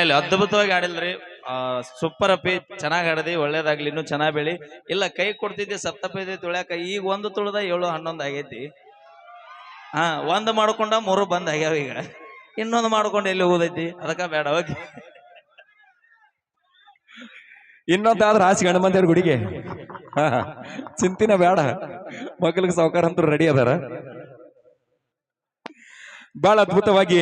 ಇಲ್ಲಿ ಅದ್ಭುತವಾಗಿ ಆಡಿಲ್ರಿ. ಸೂಪರ್ ಅಪ್ಪಿ, ಚೆನ್ನಾಗ್ ಆಡದಿ, ಒಳ್ಳೇದಾಗ್ಲಿ, ಇನ್ನು ಚೆನ್ನಾಗ್ ಬೆಳಿ. ಇಲ್ಲ ಕೈ ಕೊಡ್ತಿದ್ದೆ ಸಪ್ತಪದಿ ತುಳ್ಯಾಕ, ಈಗ ಒಂದು ತುಳ್ದ 7-11 ಆಗೈತಿ. ಒಂದ್ ಮಾಡ್ಕೊಂಡ 3 ಬಂದ್ ಆಗ್ಯಾವ. ಈಗ ಇನ್ನೊಂದು ಮಾಡ್ಕೊಂಡು ಎಲ್ಲಿ ಹೋದೈತಿ, ಅದಕ್ಕ ಬೇಡ ಹೋಗಿ. ಇನ್ನೊಂದಾದ್ರ ಆಸಿ ಗಣಮಂದಿರ ಗುಡಿಗೆ ಚಿಂತಿನ ಬೇಡ, ಮಕ್ಕಳಿಗೆ ಸಾವುಕಾರ ಅಂತೂ ರೆಡಿ ಅದಾರ. ಬಹಳ ಅದ್ಭುತವಾಗಿ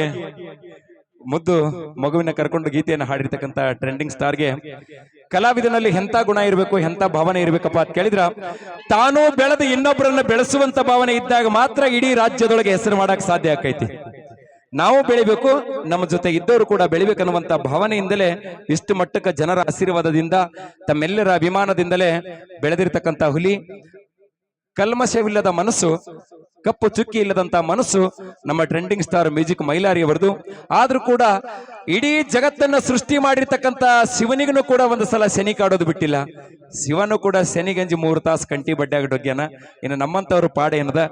ಮುದ್ದು ಮಗುವಿನ ಕರ್ಕೊಂಡು ಗೀತೆಯನ್ನು ಹಾಡಿರ್ತಕ್ಕಂಥ ಟ್ರೆಂಡಿಂಗ್ ಸ್ಟಾರ್ಗೆ ಕಲಾವಿದನಲ್ಲಿ ಎಂತ ಗುಣ ಇರಬೇಕು, ಎಂತ ಭಾವನೆ ಇರ್ಬೇಕಪ್ಪ ಅಂತ ಕೇಳಿದ್ರ, ತಾನು ಬೆಳೆದು ಇನ್ನೊಬ್ಬರನ್ನ ಬೆಳೆಸುವಂತ ಭಾವನೆ ಇದ್ದಾಗ ಮಾತ್ರ ಇಡೀ ರಾಜ್ಯದೊಳಗೆ ಹೆಸರು ಮಾಡಕ್ ಸಾಧ್ಯ ಆಕೈತಿ. ನಾವು ಬೆಳಿಬೇಕು, ನಮ್ಮ ಜೊತೆ ಇದ್ದವರು ಕೂಡ ಬೆಳಿಬೇಕನ್ನುವಂತ ಭಾವನೆಯಿಂದಲೇ ಇಷ್ಟು ಮಟ್ಟಕ್ಕೆ ಜನರ ಆಶೀರ್ವಾದದಿಂದ ತಮ್ಮೆಲ್ಲರ ಅಭಿಮಾನದಿಂದಲೇ ಬೆಳೆದಿರ್ತಕ್ಕಂಥ ಹುಲಿ. ಕಲ್ಮಶವಿಲ್ಲದ ಮನಸ್ಸು, ಕಪ್ಪು ಚುಕ್ಕಿ ಇಲ್ಲದಂತ ಮನಸ್ಸು ನಮ್ಮ ಟ್ರೆಂಡಿಂಗ್ ಸ್ಟಾರ್ ಮ್ಯೂಸಿಕ್ ಮೈಲಾರಿ ಅವರದು. ಆದ್ರೂ ಕೂಡ ಇಡೀ ಜಗತ್ತನ್ನ ಸೃಷ್ಟಿ ಮಾಡಿರ್ತಕ್ಕಂಥ ಶಿವನಿಗೂ ಕೂಡ ಒಂದು ಸಲ ಶನಿ ಕಾಡೋದು ಬಿಟ್ಟಿಲ್ಲ. ಶಿವನು ಕೂಡ ಶನಿಗಂಜಿ 3 ತಾಸು ಕಂಟಿ ಬಡ್ಡೆಯಾಗಡೋಗ್ಯಾನ. ಇನ್ನು ನಮ್ಮಂತವ್ರು ಪಾಡ ಏನದ,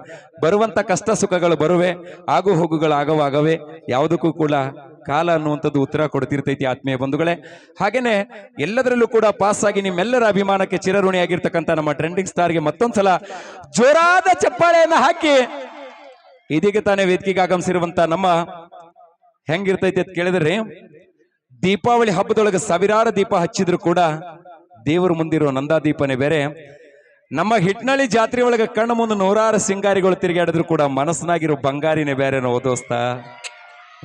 ಬರುವಂತ ಕಷ್ಟ ಸುಖಗಳು ಬರುವೆ, ಆಗು ಹೋಗುಗಳು ಆಗವೇ, ಯಾವುದಕ್ಕೂ ಕೂಡ ಕಾಲ ಅನ್ನುವಂಥದ್ದು ಉತ್ತರ ಕೊಡ್ತಿರ್ತೈತಿ ಆತ್ಮೀಯ ಬಂಧುಗಳೇ. ಹಾಗೇನೆ ಎಲ್ಲದರಲ್ಲೂ ಕೂಡ ಪಾಸ್ ಆಗಿ ನಿಮ್ಮೆಲ್ಲರ ಅಭಿಮಾನಕ್ಕೆ ಚಿರಋಣಿಯಾಗಿರ್ತಕ್ಕಂಥ ನಮ್ಮ ಟ್ರೆಂಡಿಂಗ್ ಸ್ಟಾರ್ಗೆ ಮತ್ತೊಂದ್ಸಲ ಜೋರಾದ ಚಪ್ಪಾಳೆಯನ್ನ ಹಾಕಿ, ಇದೀಗ ತಾನೇ ವೇದಿಕೆಗೆ ಆಗಮಿಸಿರುವಂತ ನಮ್ಮ ಹೆಂಗಿರ್ತೈತಿ ಅಂತ ಕೇಳಿದ್ರಿ, ದೀಪಾವಳಿ ಹಬ್ಬದೊಳಗೆ ಸಾವಿರಾರು ದೀಪ ಹಚ್ಚಿದ್ರು ಕೂಡ ದೇವರು ಮುಂದಿರೋ ನಂದಾದೀಪನೇ ಬೇರೆ. ನಮ್ಮ ಹಿಟ್ನಳ್ಳಿ ಜಾತ್ರೆ ಒಳಗೆ ಕಣ್ಣು ಮುಂದೆ 100 ಸಿಂಗಾರಿಗಳು ತಿರುಗಾಡಿದ್ರು ಕೂಡ ಮನಸ್ಸಿನಾಗಿರೋ ಬಂಗಾರಿನೇ ಬೇರೆ ನೋ ದೋಸ್ತ,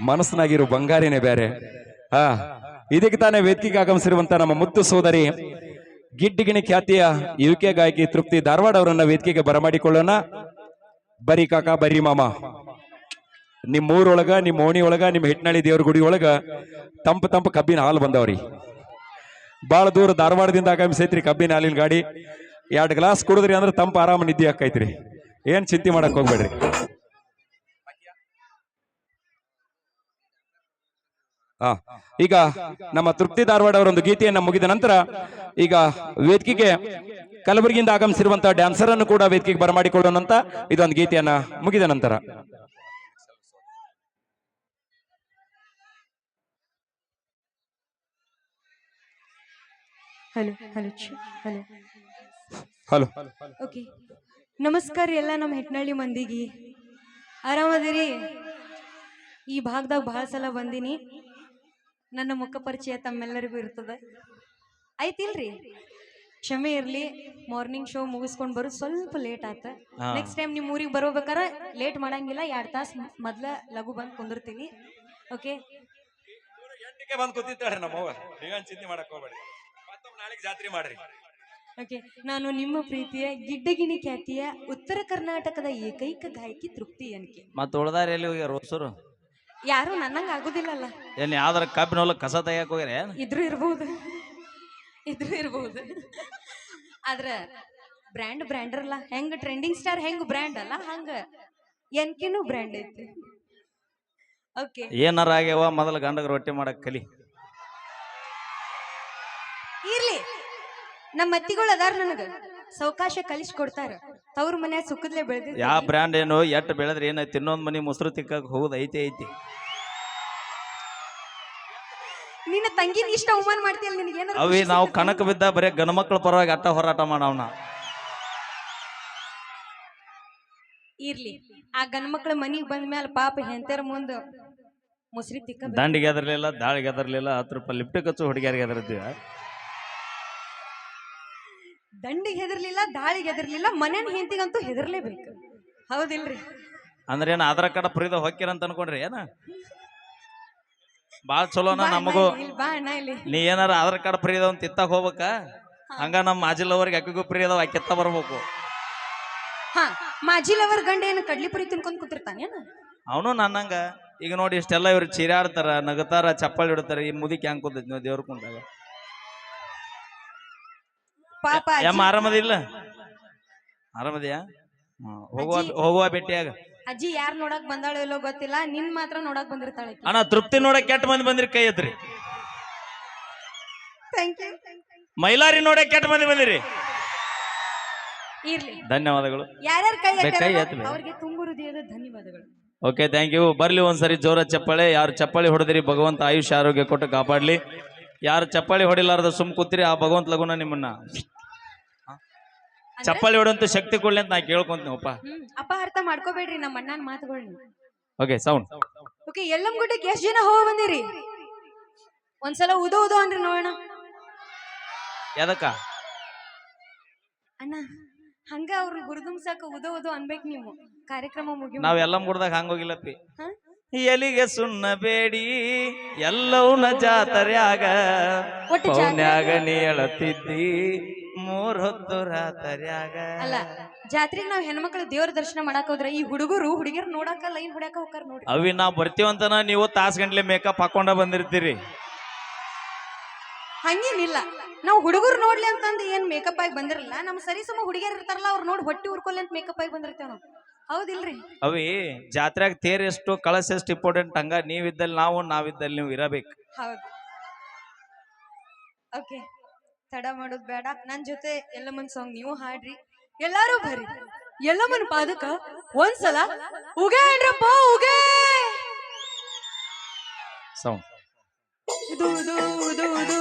ಮನಸ್ಸಿನಾಗಿರೋ ಬಂಗಾರಿನೇ ಬೇರೆ. ಇದಕ್ಕೆ ತಾನೇ ವೇದಿಕೆಗೆ ಆಗಮಿಸಿರುವಂತ ನಮ್ಮ ಮುದ್ದು ಸೋದರಿ ಗಿಡ್ಡಿಗಿಣಿ ಖ್ಯಾತಿಯ ಯುಕೆ ಗಾಯಕಿ ತೃಪ್ತಿ ಧಾರವಾಡ ಅವರನ್ನ ವೇದಿಕೆಗೆ ಬರಮಾಡಿಕೊಳ್ಳೋಣ. ಬರಿ ಕಾಕ ಬರಿ ಮಾಮ, ನಿಮ್ ಊರೊಳಗ, ನಿಮ್ ಓಣಿ ಒಳಗ, ನಿಮ್ ಹಿಟ್ನಳ್ಳಿ ದೇವ್ರ ಗುಡಿ ಒಳಗ ತಂಪು ಕಬ್ಬಿನ ಹಾಲು ಬಂದವ್ರಿ. ಬಾಳ ದೂರ ಧಾರವಾಡದಿಂದ ಆಗಮಿಸೈತ್ರಿ ಕಬ್ಬಿನ ಹಾಲಿನ ಗಾಡಿ. 2 ಗ್ಲಾಸ್ ಕುಡಿದ್ರಿ ಅಂದ್ರೆ ತಂಪು ಆರಾಮ ನಿದ್ದೆ ಆಕೈತ್ರಿ, ಏನ್ ಚಿಂತೆ ಮಾಡಕ್ ಹೋಗ್ಬೇಡ್ರಿ. ಈಗ ನಮ್ಮ ತೃಪ್ತಿ ಧಾರವಾಡ ಅವರೊಂದು ಗೀತೆಯನ್ನ ಮುಗಿದ ನಂತರ ಈಗ ವೇದಿಕೆಗೆ ಕಲಬುರಗಿಯಿಂದ ಆಗಮಿಸಿರುವಂತಹ ಡ್ಯಾನ್ಸರ್ ಅನ್ನು ಕೂಡ ವೇದಿಕೆಗೆ ಬರಮಾಡಿಕೊಳ್ಳೋಣ ಅಂತ ಇದೊಂದು ಗೀತೆಯನ್ನ ಮುಗಿದ ನಂತರ. Hello hello hello hello okay, ನಮಸ್ಕಾರ ಎಲ್ಲ ನಮ್ಮ ಹಿಟ್ನಳ್ಳಿ ಮಂದಿಗೆ. ಆರಾಮದಿರಿ? ಈ ಭಾಗದಾಗ ಬಹಳ ಸಲ ಬಂದಿನಿ, ನನ್ನ ಮುಖ ಪರಿಚಯ ತಮ್ಮೆಲ್ಲರಿಗೂ ಇರ್ತದೆ, ಆಯ್ತಿಲ್ರಿ? ಕ್ಷಮೆ ಇರ್ಲಿ, ಮಾರ್ನಿಂಗ್ ಶೋ ಮುಗಿಸ್ಕೊಂಡು ಬರೋದು ಸ್ವಲ್ಪ ಲೇಟ್ ಆತ. ನೆಕ್ಸ್ಟ್ ಟೈಮ್ ನಿಮ್ಮ ಊರಿಗೆ ಬರೋಬೇಕಾರ ಲೇಟ್ ಮಾಡಂಗಿಲ್ಲ, 2 ತಾಸು ಮೊದ್ಲ ಲಘು ಬಂದು ಕುಂದಿರ್ತೀನಿ. ಓಕೆ, ಬಂದು ಕೂತಿರ್ತಾಳೆ ನಮ್ಮವ್ವ, ನೀವೇನ್ ಚಿಂತೆ ಮಾಡಕ್ ಹೋಗ್ಬೇಡಿ, ಮತ್ತೊಮ್ಮೆ ನಾಳೆಗೆ ಜಾತ್ರೆ ಮಾಡ್ರಿ. ಓಕೆ, ನಾನು ನಿಮ್ಮ ಪ್ರೀತಿಯ ಗಿಡ್ಡಗಿಣಿ ಖ್ಯಾತಿಯ ಉತ್ತರ ಕರ್ನಾಟಕದ ಏಕೈಕ ಗಾಯಕಿ ತೃಪ್ತಿ ಅನ್ಕೆ. ಮತ್ತೆ ಉಳ್ದಾರ ಎಲ್ಲಿ ಹೋಗ್ಯಾರ ಹೊಸರು? ಯಾರು ನನ್ನಂಗ ಆಗುದಿಲ್ಲಲ್ಲ. ಏನ್ ಯಾವ್ದಾರ ಕಬ್ಬಿನ ಹೊಲ ಕಸ ತೆಗಿಯಕ್ ಹೋಗ್ಯಾರ? ಇದ್ರು ಇರ್ಬಹುದು, ಆದ್ರ ಬ್ರ್ಯಾಂಡರ್ ಅಲ್ಲ. ಹೆಂಗ ಟ್ರೆಂಡಿಂಗ್ ಸ್ಟಾರ್ ಹೆಂಗ ಬ್ರ್ಯಾಂಡ್ ಅಲ್ಲ, ಹಂಗ ಎನ್ಕಿನೂ ಬ್ರ್ಯಾಂಡ್ ಐತಿ. ಓಕೆ, ಏನಾರ ಆಗ್ಯಾವ, ಮೊದಲ ಗಂಡಗ ರೊಟ್ಟಿ ಮಾಡಕ್ ಕಲಿ. ಇರ್ಲಿ, ನಮ್ಮ ಅತ್ತಿಗಳು ಅದಾರ, ನನಗ ಸಾವಕಾಶ ಕಲಿಸಿ ಕೊಡ್ತಾರ. ತವ್ರ ಮನ್ಯಾಗ ಸುಖದ್ಲೆ ಬೆಳೆದ ಯಾವ ಬ್ರ್ಯಾಂಡ್ ಏನು ಎಟ್ಟು ಬೆಳೆದ್ರೆ ಏನೈತಿ, ಇನ್ನೊಂದ್ ಮನಿ ಮೊಸರು ತಿಕ್ಕಕ್ ಹೋಗುದು ಐತಿ. ನಿನ್ನ ತಂಗಿನ ಇಷ್ಟ ಅವಮಾನ ಮಾಡ್ತೀಯಲ್ಲ, ನಿನಗೆ ಏನಾರ ಅವಿ ನಾವು ಕನಕ ಬಿದ್ದ ಬರೀ ಗಣಮಕ್ಳ ಪರವಾಗಿ ಅಟ್ಟ ಹೋರಾಟ ಮಾಡವನ. ಇರ್ಲಿ, ಆ ಗಂಡ್ಮಕ್ಳ ಮನಿಗ್ ಬಂದ ಮ್ಯಾಲ ಪಾಪ ಹೆಂತರ ಮುಂದ ಮೊಸರಿ ತಿಕ್ಕ ದಂಡಿಗೆ ಎದರ್ಲಿಲ್ಲ, ದಾಳಿಗೆ ಎದರ್ಲಿಲ್ಲ, 10 ರೂಪಾಯಿ ಲಿಫ್ಟ್ ಕಚ್ಚು ಹುಡುಗಿಯಾರಿಗೆ ಎದರ್ತೀವ. ದಂಡಿಗೆ ಹೆದರ್ಲಿಲ್ಲ, ದಾಳಿಗೆ ಹೆದರ್ಲಿಲ್ಲ, ಮನೇನ ಹೆಂತಿಗಂತೂ ಹೆದರ್ಲೇಬೇಕು, ಹೌದಿಲ್ರಿ? ಅಂದ್ರೆ ಏನ ಆಧಾರ್ ಕಾರ್ಡ್ ಫ್ರೀದ ಹೊಕ್ಕಿರಂತ ಅನ್ಕೊಂಡ್ರಿ ಏನ? ಬಾಳ ಚಲೋನ ನಮಗೂ. ನೀ ಏನಾರ ಆಧಾರ್ ಕಾರ್ಡ್ ಫ್ರೀ ಇದಾವ ತಿತ್ತಾಗ ಹೋಗ್ಬೇಕ, ಹಂಗ ನಮ್ಮ ಮಾಜಿಲವರ್ಗೆ ಅಕ್ಕಿಗೂ ಫ್ರೀ ಇದಾವ, ಕೆತ್ತ ಬರ್ಬೇಕು. ಮಾಜಿಲವರ್ ಗಂಡ ಏನು ಕಡ್ಲಿ ಪುರಿ ತಿನ್ಕೊಂಡ್ ಕೂತಿರ್ತಾನೆ ಅವನು ನನ್ನಂಗ. ಈಗ ನೋಡಿ ಇಷ್ಟೆಲ್ಲ ಇವ್ರು ಚೀರಾಡ್ತಾರ, ನಗತಾರ, ಚಪ್ಪಲ್ ಇಡ್ತಾರ, ಈ ಮುದಿಕ್ ಹೆಂಗ್ ಕೂತೈತಿ ನೀವು ದೇವ್ರ ಕುಂತಾಗ? ಯಮ್ಮ ಆರಾಮದಿಲ್ಲ? ಆರಾಮದಿಯಾ? ಹೋಗುವ ಭೇಟಿಯಾಗ. ಅಜ್ಜಿ ಯಾರು ನೋಡಕ್ ಬಂದಾಳೋ ಇಲ್ಲೋ ಗೊತ್ತಿಲ್ಲ, ನಿನ್ ಮಾತ್ರ ನೋಡಕ್ ಬಂದಿರ್ತಾಳೆ. ಅಣ್ಣ ತೃಪ್ತಿ ನೋಡಕ್ ಕೆಟ್ಟ ಮಂದಿ ಬಂದಿರಿ, ಕೈ ಎತ್ರಿ. ಮೈಲಾರಿ ನೋಡಕ್ ಕೆಟ್ಟ ಮಂದಿ ಬಂದಿರಿ, ಇರ್ಲಿ, ಧನ್ಯವಾದಗಳು. ಯಾರ್ಯಾರ ಕೈ ಎತ್ತಿ ಅವ್ರಿಗೆ ತುಂಬು ಹೃದಯದ ಧನ್ಯವಾದಗಳು. Okay thank you. ಬರ್ಲಿ ಒಂದ್ಸರಿ ಜೋರ ಚಪ್ಪಾಳೆ. ಯಾರು ಚಪ್ಪಾಳಿ ಹೊಡೆದಿರಿ ಭಗವಂತ ಆಯುಷ್ಯ ಆರೋಗ್ಯ ಕೊಟ್ಟು ಕಾಪಾಡ್ಲಿ. ಯಾರು ಚಪ್ಪಾಳಿ ಹೊಡಿಲಾರ್ದ ಸುಮ್ ಕೂತಿರಿ ಆ ಭಗವಂತ ಲಗುನ ನಿಮ್ಮನ್ನ ಚಪ್ಪಾಳಿ ಹೊಡುವಂತ ಶಕ್ತಿ ಕೊಡ್ಲಿ ಅಂತ ನಾ ಕೇಳ್ಕೊಂತೀನಪ್ಪ. ಅಪಹಾರ್ಥ ಮಾಡ್ಕೋಬೇಡ್ರಿ ನಮ್ಮ ಅಣ್ಣನ ಮಾತುಗಳನ್ನ. Okay sound. ಓಕೆ ಎಲ್ಲಮ್ ಗುಡ್ಡಕ್ಕೆ ಎಷ್ಟ್ ಜನ ಹೋಗಿ ಬಂದಿರಿ? ಒಂದ್ಸಲ ಉದೋ ಉದೋ ಅನ್ರಿ ನೋಡೋಣ. ಯಾದಕ್ಕ ಅಣ್ಣ ಹಂಗ ಅವ್ರು ಗುರುದುಂಸಾಕ ಉದೋ ಉದೋ ಅನ್ಬೇಕು ನೀವು. ಕಾರ್ಯಕ್ರಮ ಮುಗಿ ನಾವ್ ಎಲ್ಲ ಮುಡ್ದಾಗ ಹಂಗೋಗಿಲ್ಲಪ್ಪಿ. ಹಾ? ಎಲಿಗೆ ಸುಣ್ಣ ಬೇಡಿ ಎಲ್ಲವನ್ನ ಜಾತರ್ಯಾಗ ಒಟ್ಟು ಪೌನ್ಯಾಗ ನೀ ಹೇಳತ್ತಿದ್ದಿ 3 ಹೊತ್ತು ರಾತರ್ಯಾಗ. ಅಲ್ಲ ಜಾತ್ರೆಗೆ ನಾವ್ ಹೆಣ್ಮಕ್ಳು ದೇವ್ರ ದರ್ಶನ ಮಾಡಾಕ ಹೋದ್ರ ಈ ಹುಡುಗರು ಹುಡುಗಿಯರ್ ನೋಡಾಕ ಲೈನ್ ಹೊಡ್ಯಾಕ ಹೋಗಾರ ನೋಡ್ರಿ. ಅವಿ ನಾವ್ ಬರ್ತೀವಂತನ ನೀವು ತಾಸ್ ಗಂಟ್ಲೆ ಮೇಕಪ್ ಹಾಕೊಂಡ ಬಂದಿರ್ತೀರಿ. ಹಂಗೇನಿಲ್ಲ, ನಾವು ಹುಡುಗರು ನೋಡ್ಲಿ ಅಂತಂದು ಏನ್ ಮೇಕಪ್ ಆಗಿ ಬಂದಿರಲ್ಲ. ನಮ್ ಸರಿ ಸುಮ್ಮ ಹುಡುಗಿಯರ್ ಇರ್ತಾರಲ್ಲ ಅವ್ರು ನೋಡಿ ಹೊಟ್ಟಿ ಉರ್ಕೊಲ್ಲಿ ಅಂತ ಮೇಕಪ್ ಆಗಿ ಬಂದಿರ್ತೇವ್ ನಾವು. ಹೌದಿಲ್ರಿ? ಅವಿ ಜಾತ್ರೆಯಾಗ ತೇರ್ ಎಷ್ಟು ಕಳಸ ಎಷ್ಟು ಇಂಪಾರ್ಟೆಂಟ್ ಹಂಗ ನೀವಿದ್ದಲ್ಲಿ ನಾವು ನಾವಿದ್ದಲ್ಲಿ ನೀವು ಇರಬೇಕು. ಹೌದು. ಓಕೆ ತಡ ಮಾಡೋದ್ ಬೇಡ, ನನ್ ಜೊತೆ ಎಲ್ಲಮ್ಮನ್ ಸಾಂಗ್ ನೀವು ಹಾಡ್ರಿ. ಎಲ್ಲಾರು ಬರ್ರಿ ಎಲ್ಲಮ್ಮನ್ ಪಾದಕ ಒಂದ್ಸಲ ಉಗೆ ಅನ್ರಪ್ಪ ಉಗೆ. ಸೌಂಡ್. ಉದು ಉದು ಉದು ಉದು